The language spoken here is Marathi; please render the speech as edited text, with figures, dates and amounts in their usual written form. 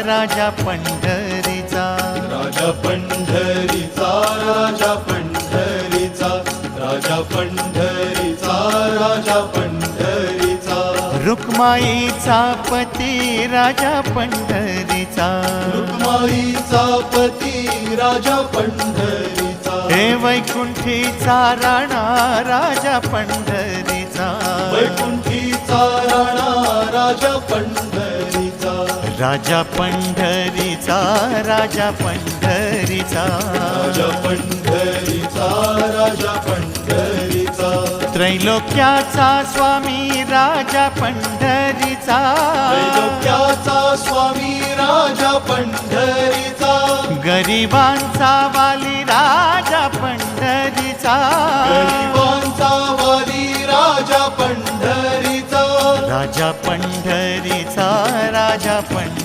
राजा पंढरीचा, राजा पंढरीचा, राजा पंढरीचा, राजा पंढरीचा, राजा पंढरीचा, रुक्माईचा पती राजा पंढरीचा, रुक्माईचा पती राजा पंढरीचा, हे वैकुंठीचा राणा राजा पंढरीचा, वैकुंठीचा राणा राजा पंढरीचा, राजा पंढरीचा, राजा पंढरीचा, राजा पंढरीचा, राजा पंढरीचा, त्रैलोक्याचा स्वामी राजा पंढरीचा, त्रैलोक्याचा स्वामी राजा पंढरीचा, गरिबांचा वाली राजा पंढरीचा, गरिबांचा वाली राजा पंढरीचा, राजा पंढरीचा, राजा पंढरीचा.